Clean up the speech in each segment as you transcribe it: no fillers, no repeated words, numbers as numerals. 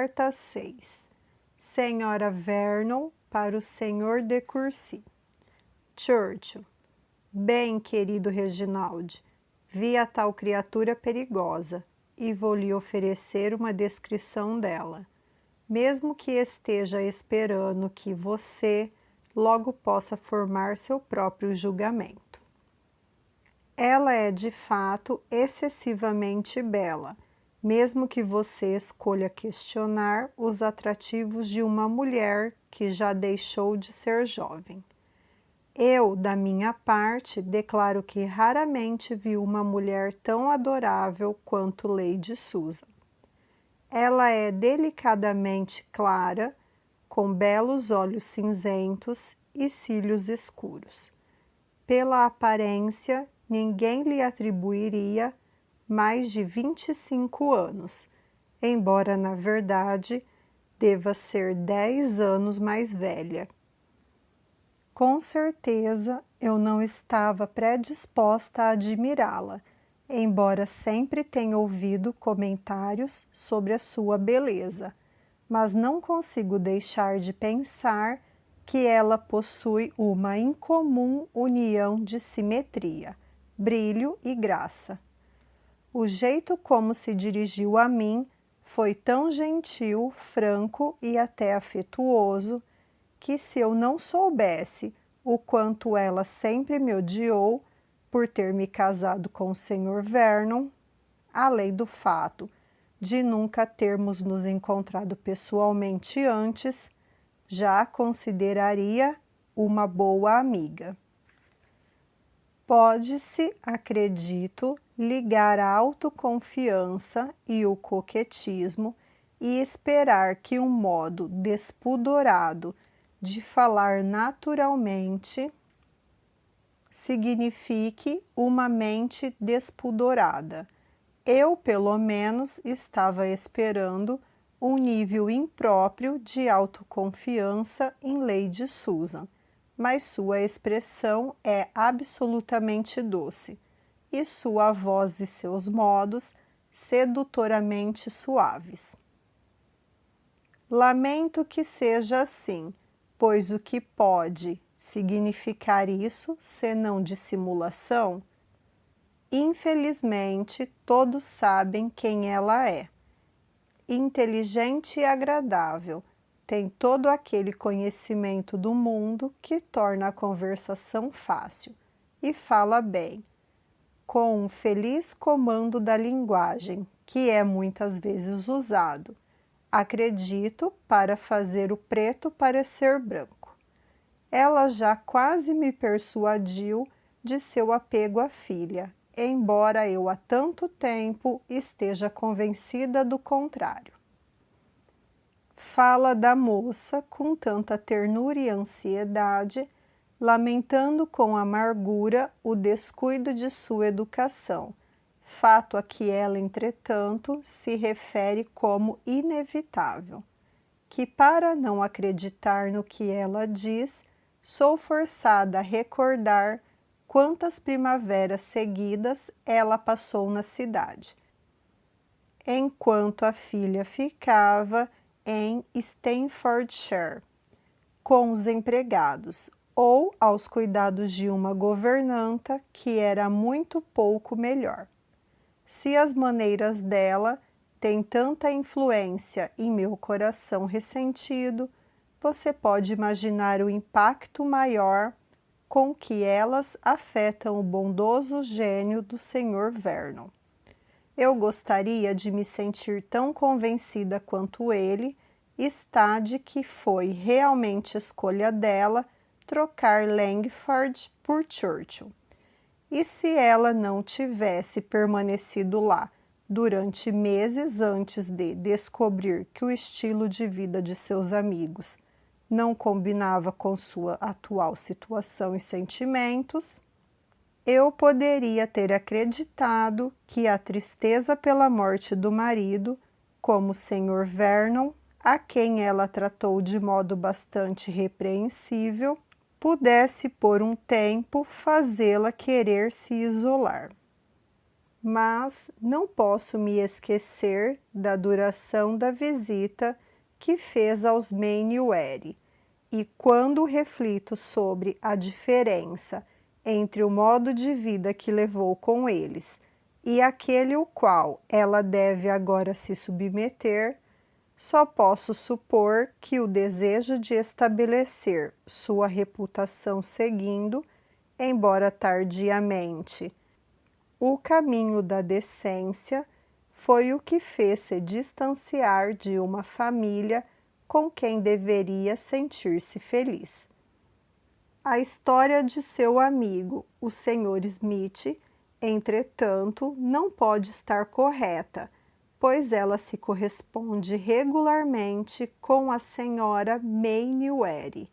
Carta 6. Senhora Vernon para o Sr. de Courcy. Churchill. Bem, querido Reginald, vi a tal criatura perigosa e vou lhe oferecer uma descrição dela, mesmo que esteja esperando que você logo possa formar seu próprio julgamento. Ela é de fato excessivamente bela, mesmo que você escolha questionar os atrativos de uma mulher que já deixou de ser jovem. Eu, da minha parte, declaro que raramente vi uma mulher tão adorável quanto Lady Susan. Ela é delicadamente clara, com belos olhos cinzentos e cílios escuros. Pela aparência, ninguém lhe atribuiria mais de 25 anos, embora, na verdade, deva ser 10 anos mais velha. Com certeza, eu não estava predisposta a admirá-la, embora sempre tenha ouvido comentários sobre a sua beleza, mas não consigo deixar de pensar que ela possui uma incomum união de simetria, brilho e graça. O jeito como se dirigiu a mim foi tão gentil, franco e até afetuoso, que se eu não soubesse o quanto ela sempre me odiou por ter me casado com o Sr. Vernon, além do fato de nunca termos nos encontrado pessoalmente antes, já a consideraria uma boa amiga. Pode-se, acredito, ligar a autoconfiança e o coquetismo e esperar que um modo despudorado de falar naturalmente signifique uma mente despudorada. Eu, pelo menos, estava esperando um nível impróprio de autoconfiança em Lady Susan, mas sua expressão é absolutamente doce, e sua voz e seus modos sedutoramente suaves. Lamento que seja assim, pois o que pode significar isso, senão dissimulação? Infelizmente, todos sabem quem ela é. Inteligente e agradável, tem todo aquele conhecimento do mundo que torna a conversação fácil, e fala bem, com um feliz comando da linguagem, que é muitas vezes usado, acredito, para fazer o preto parecer branco. Ela já quase me persuadiu de seu apego à filha, embora eu há tanto tempo esteja convencida do contrário. Fala da moça com tanta ternura e ansiedade, lamentando com amargura o descuido de sua educação, fato a que ela, entretanto, se refere como inevitável, que para não acreditar no que ela diz, sou forçada a recordar quantas primaveras seguidas ela passou na cidade, enquanto a filha ficava em Staffordshire, com os empregados, ou aos cuidados de uma governanta que era muito pouco melhor. Se as maneiras dela têm tanta influência em meu coração ressentido, você pode imaginar o impacto maior com que elas afetam o bondoso gênio do Sr. Vernon. Eu gostaria de me sentir tão convencida quanto ele está de que foi realmente escolha dela trocar Langford por Churchill. E se ela não tivesse permanecido lá durante meses antes de descobrir que o estilo de vida de seus amigos não combinava com sua atual situação e sentimentos, eu poderia ter acreditado que a tristeza pela morte do marido, como o Sr. Vernon, a quem ela tratou de modo bastante repreensível, pudesse por um tempo fazê-la querer se isolar. mas não posso me esquecer da duração da visita que fez aos Meiniueri, e quando reflito sobre a diferença entre o modo de vida que levou com eles e aquele ao qual ela deve agora se submeter, só posso supor que o desejo de estabelecer sua reputação seguindo, embora tardiamente, o caminho da decência foi o que fez se distanciar de uma família com quem deveria sentir-se feliz. A história de seu amigo, o Sr. Smith, entretanto, não pode estar correta, pois ela se corresponde regularmente com a Sra. Meiniueri.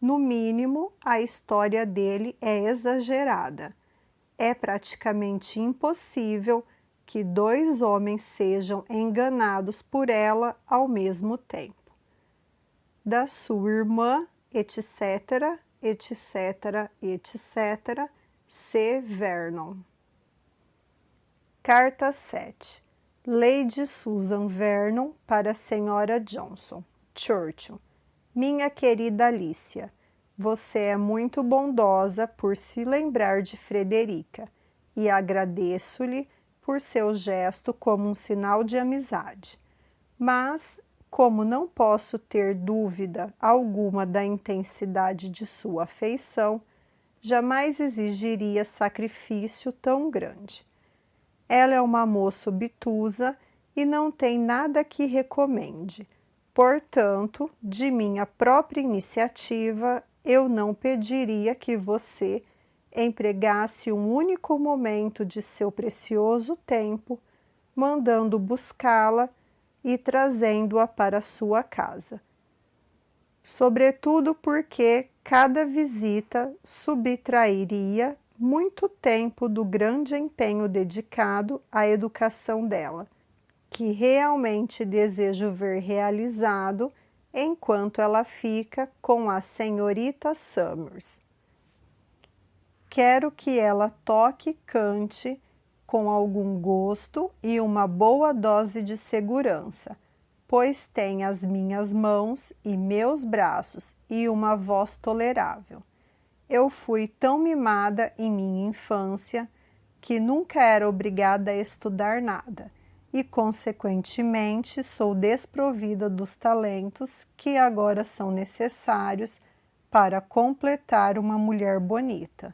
No mínimo, a história dele é exagerada. É praticamente impossível que dois homens sejam enganados por ela ao mesmo tempo. Da sua irmã, etc., etc., etc., C. Vernon. Carta 7. Lady Susan Vernon para a Sra. Johnson. Churchill. Minha querida Alicia, você é muito bondosa por se lembrar de Frederica e agradeço-lhe por seu gesto como um sinal de amizade. Mas, como não posso ter dúvida alguma da intensidade de sua afeição, jamais exigiria sacrifício tão grande. Ela é uma moça obtusa e não tem nada que recomende. Portanto, de minha própria iniciativa, eu não pediria que você empregasse um único momento de seu precioso tempo mandando buscá-la e trazendo-a para sua casa. Sobretudo porque cada visita subtrairia muito tempo do grande empenho dedicado à educação dela, que realmente desejo ver realizado enquanto ela fica com a senhorita Summers. Quero que ela toque e cante com algum gosto e uma boa dose de segurança, pois tem as minhas mãos e meus braços e uma voz tolerável. Eu fui tão mimada em minha infância que nunca era obrigada a estudar nada e, consequentemente, sou desprovida dos talentos que agora são necessários para completar uma mulher bonita.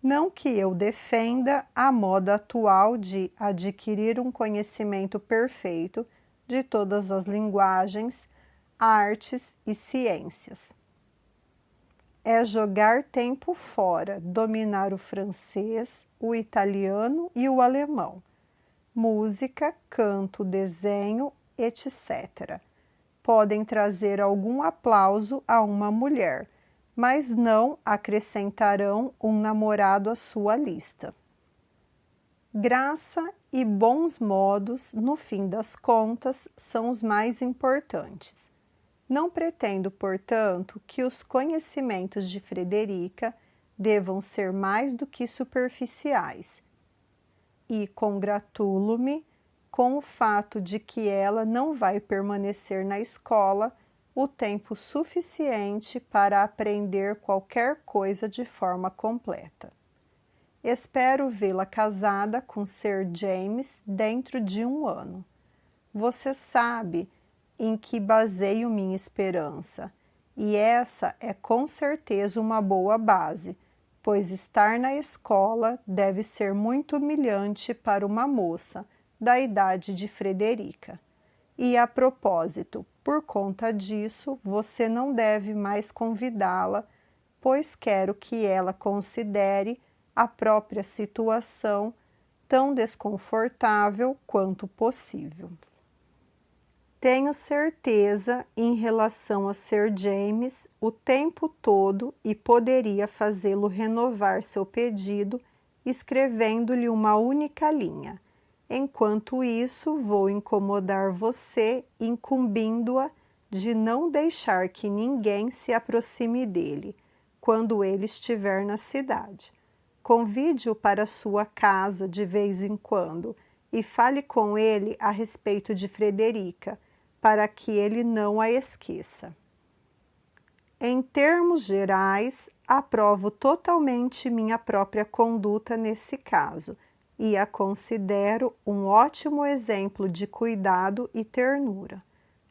Não que eu defenda a moda atual de adquirir um conhecimento perfeito de todas as linguagens, artes e ciências. É jogar tempo fora, dominar o francês, o italiano e o alemão, música, canto, desenho, etc. Podem trazer algum aplauso a uma mulher, mas não acrescentarão um namorado à sua lista. Graça e bons modos, no fim das contas, são os mais importantes. Não pretendo, portanto, que os conhecimentos de Frederica devam ser mais do que superficiais. E congratulo-me com o fato de que ela não vai permanecer na escola o tempo suficiente para aprender qualquer coisa de forma completa. Espero vê-la casada com Sir James dentro de 1 ano. Você sabe em que baseio minha esperança, e essa é com certeza uma boa base, pois estar na escola deve ser muito humilhante para uma moça da idade de Frederica. E a propósito, por conta disso, você não deve mais convidá-la, pois quero que ela considere a própria situação tão desconfortável quanto possível. Tenho certeza em relação a Sir James o tempo todo e poderia fazê-lo renovar seu pedido escrevendo-lhe uma única linha. Enquanto isso, vou incomodar você, incumbindo-a de não deixar que ninguém se aproxime dele, quando ele estiver na cidade. Convide-o para sua casa de vez em quando e fale com ele a respeito de Frederica, para que ele não a esqueça. Em termos gerais, aprovo totalmente minha própria conduta nesse caso e a considero um ótimo exemplo de cuidado e ternura.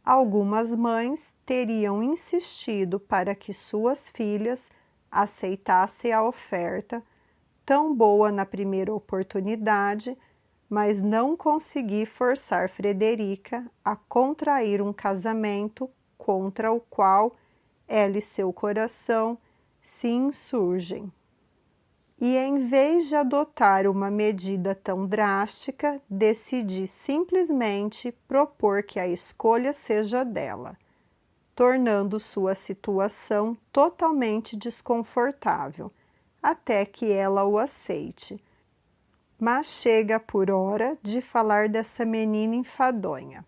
Algumas mães teriam insistido para que suas filhas aceitassem a oferta, tão boa na primeira oportunidade, mas não consegui forçar Frederica a contrair um casamento contra o qual ela e seu coração se insurgem. E em vez de adotar uma medida tão drástica, decidi simplesmente propor que a escolha seja dela, tornando sua situação totalmente desconfortável, até que ela o aceite. Mas chega por hora de falar dessa menina enfadonha.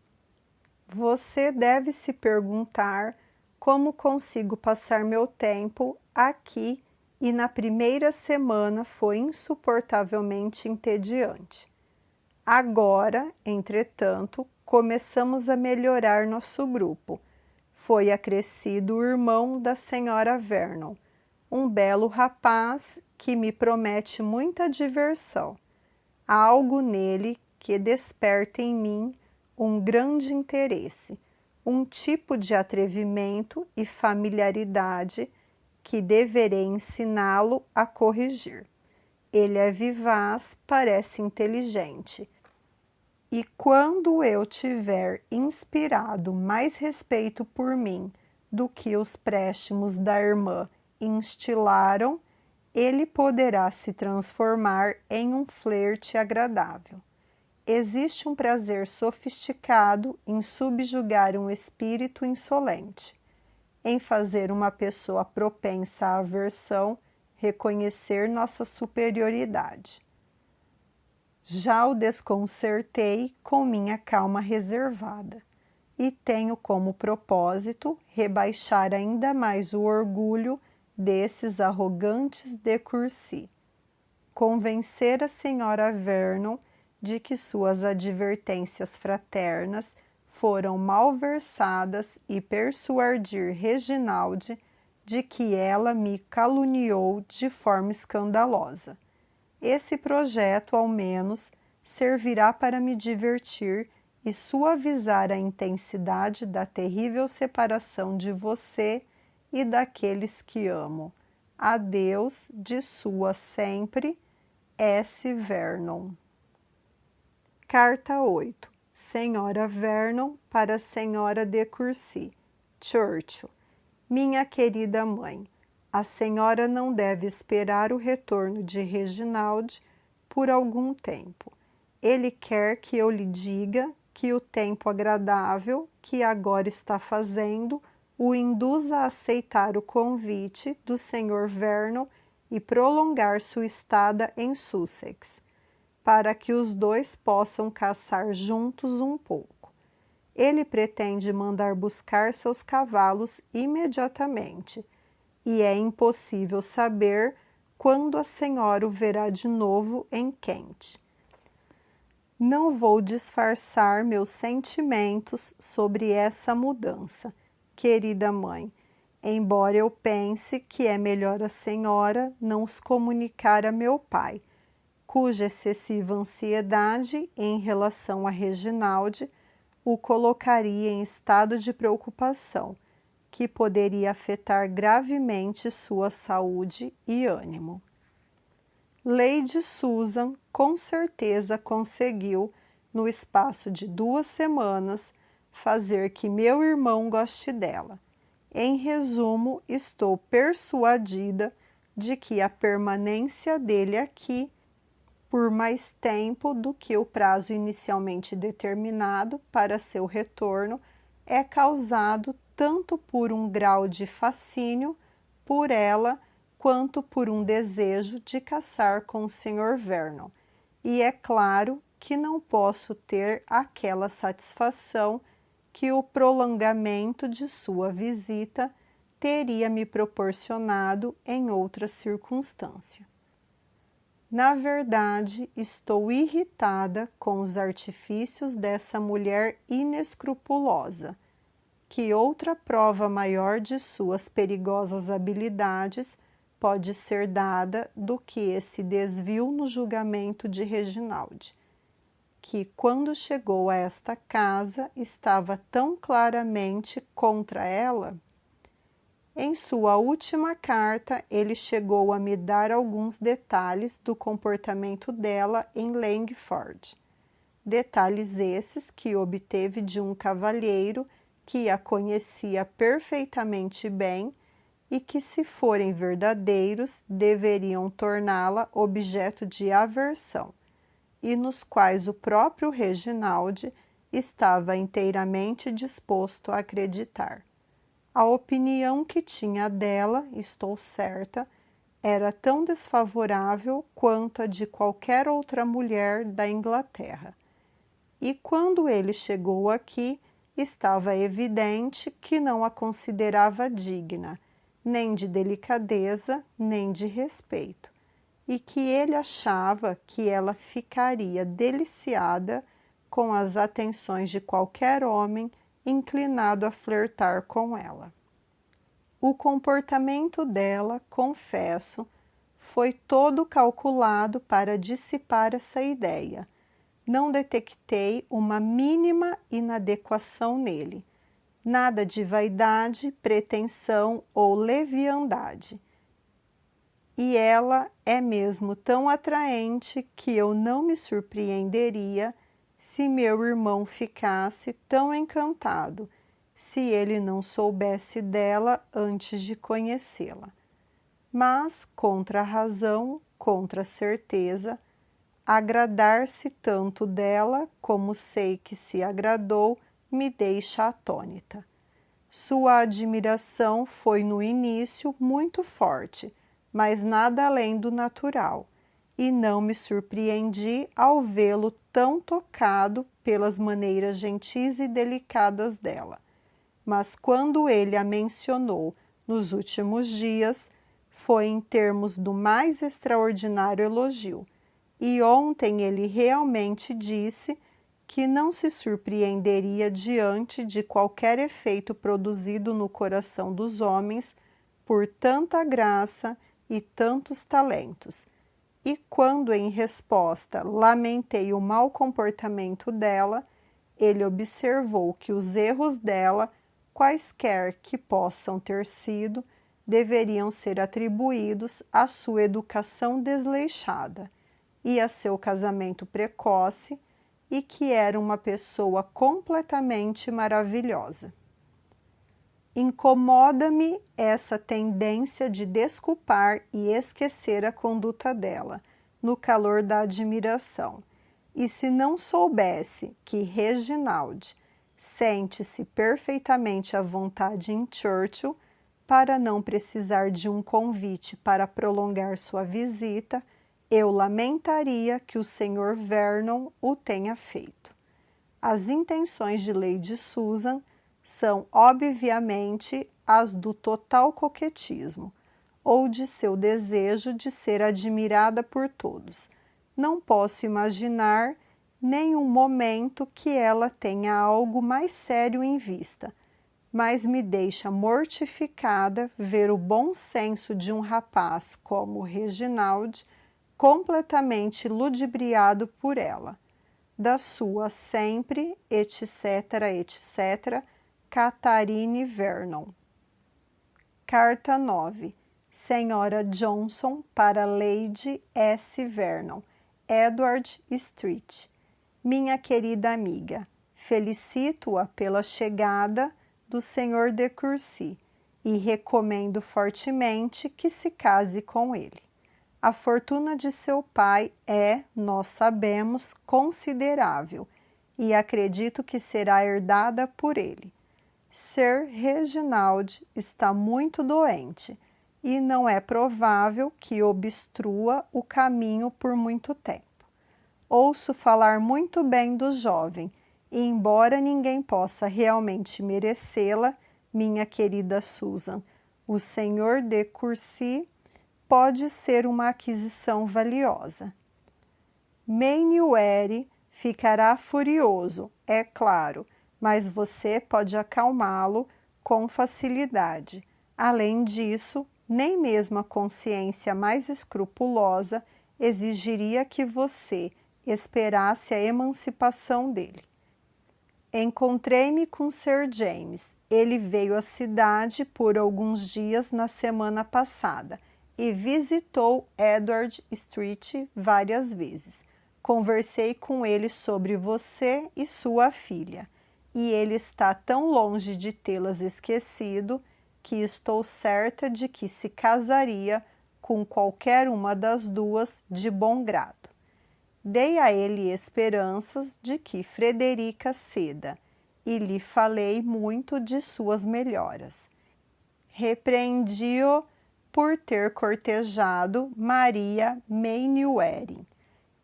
Você deve se perguntar como consigo passar meu tempo aqui e na primeira semana foi insuportavelmente entediante. Agora, entretanto, começamos a melhorar nosso grupo. Foi acrescido o irmão da senhora Vernon, um belo rapaz que me promete muita diversão. Há algo nele que desperta em mim um grande interesse, um tipo de atrevimento e familiaridade que deverei ensiná-lo a corrigir. Ele é vivaz, parece inteligente. E quando eu tiver inspirado mais respeito por mim do que os préstimos da irmã instilaram, ele poderá se transformar em um flerte agradável. Existe um prazer sofisticado em subjugar um espírito insolente, em fazer uma pessoa propensa à aversão reconhecer nossa superioridade. Já o desconcertei com minha calma reservada e tenho como propósito rebaixar ainda mais o orgulho desses arrogantes de Courcy. Convencer a senhora Vernon de que suas advertências fraternas foram malversadas e persuadir Reginalde de que ela me caluniou de forma escandalosa. Esse projeto, ao menos, servirá para me divertir e suavizar a intensidade da terrível separação de você e daqueles que amo. Adeus, de sua sempre, S. Vernon. Carta 8. Senhora Vernon para a Senhora de Courcy. Churchill. Minha querida mãe, a senhora não deve esperar o retorno de Reginald por algum tempo. Ele quer que eu lhe diga que o tempo agradável que agora está fazendo o induza a aceitar o convite do Sr. Vernon e prolongar sua estada em Sussex, para que os dois possam caçar juntos um pouco. Ele pretende mandar buscar seus cavalos imediatamente, e é impossível saber quando a senhora o verá de novo em Kent. Não vou disfarçar meus sentimentos sobre essa mudança, querida mãe, embora eu pense que é melhor a senhora não os comunicar a meu pai, cuja excessiva ansiedade em relação a Reginald o colocaria em estado de preocupação, que poderia afetar gravemente sua saúde e ânimo. Lady Susan com certeza conseguiu, no espaço de 2 semanas, fazer que meu irmão goste dela. Em resumo, estou persuadida de que a permanência dele aqui por mais tempo do que o prazo inicialmente determinado para seu retorno é causado tanto por um grau de fascínio por ela quanto por um desejo de caçar com o Sr. Vernon, e é claro que não posso ter aquela satisfação que o prolongamento de sua visita teria me proporcionado em outra circunstância. Na verdade, estou irritada com os artifícios dessa mulher inescrupulosa. Que outra prova maior de suas perigosas habilidades pode ser dada do que esse desvio no julgamento de Reginald, que, quando chegou a esta casa, estava tão claramente contra ela? Em sua última carta, ele chegou a me dar alguns detalhes do comportamento dela em Langford. Detalhes esses que obteve de um cavalheiro que a conhecia perfeitamente bem e que, se forem verdadeiros, deveriam torná-la objeto de aversão, e nos quais o próprio Reginald estava inteiramente disposto a acreditar. A opinião que tinha dela, estou certa, era tão desfavorável quanto a de qualquer outra mulher da Inglaterra. E quando ele chegou aqui, estava evidente que não a considerava digna, nem de delicadeza, nem de respeito, e que ele achava que ela ficaria deliciada com as atenções de qualquer homem inclinado a flertar com ela. O comportamento dela, confesso, foi todo calculado para dissipar essa ideia. Não detectei uma mínima inadequação nele, nada de vaidade, pretensão ou leviandade. E ela é mesmo tão atraente que eu não me surpreenderia se meu irmão ficasse tão encantado, se ele não soubesse dela antes de conhecê-la. Mas, contra a razão, contra a certeza, agradar-se tanto dela, como sei que se agradou, me deixa atônita. Sua admiração foi no início muito forte, mas nada além do natural, e não me surpreendi ao vê-lo tão tocado pelas maneiras gentis e delicadas dela. Mas quando ele a mencionou nos últimos dias, foi em termos do mais extraordinário elogio, e ontem ele realmente disse que não se surpreenderia diante de qualquer efeito produzido no coração dos homens por tanta graça e tantos talentos. E quando, em resposta, lamentei o mau comportamento dela, ele observou que os erros dela, quaisquer que possam ter sido, deveriam ser atribuídos à sua educação desleixada e a seu casamento precoce, e que era uma pessoa completamente maravilhosa. Incomoda-me essa tendência de desculpar e esquecer a conduta dela, no calor da admiração. E se não soubesse que Reginald sente-se perfeitamente à vontade em Churchill, para não precisar de um convite para prolongar sua visita, eu lamentaria que o Sr. Vernon o tenha feito. As intenções de Lady Susan são obviamente as do total coquetismo, ou de seu desejo de ser admirada por todos. Não posso imaginar nenhum momento que ela tenha algo mais sério em vista, mas me deixa mortificada ver o bom senso de um rapaz como Reginald completamente ludibriado por ela. Da sua sempre, etc., etc., Catharine Vernon. Carta 9. Senhora Johnson para Lady S. Vernon, Edward Street. Minha querida amiga, felicito-a pela chegada do Sr. de Courcy e recomendo fortemente que se case com ele. A fortuna de seu pai é, nós sabemos, considerável e acredito que será herdada por ele. Sir Reginald está muito doente e não é provável que obstrua o caminho por muito tempo. Ouço falar muito bem do jovem e, embora ninguém possa realmente merecê-la, minha querida Susan, o Sr. de Courcy pode ser uma aquisição valiosa. Mainwaring ficará furioso, é claro, mas você pode acalmá-lo com facilidade. Além disso, nem mesmo a consciência mais escrupulosa exigiria que você esperasse a emancipação dele. Encontrei-me com Sir James. Ele veio à cidade por alguns dias na semana passada e visitou Edward Street várias vezes. Conversei com ele sobre você e sua filha, e ele está tão longe de tê-las esquecido que estou certa de que se casaria com qualquer uma das duas de bom grado. Dei a ele esperanças de que Frederica ceda, e lhe falei muito de suas melhoras. Repreendi-o por ter cortejado Maria Mainwaring.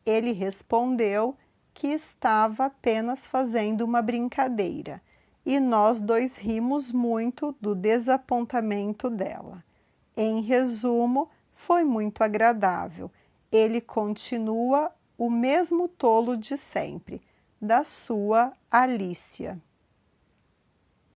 Ele respondeu que estava apenas fazendo uma brincadeira, e nós dois rimos muito do desapontamento dela. Em resumo, foi muito agradável. Ele continua o mesmo tolo de sempre, da sua Alicia.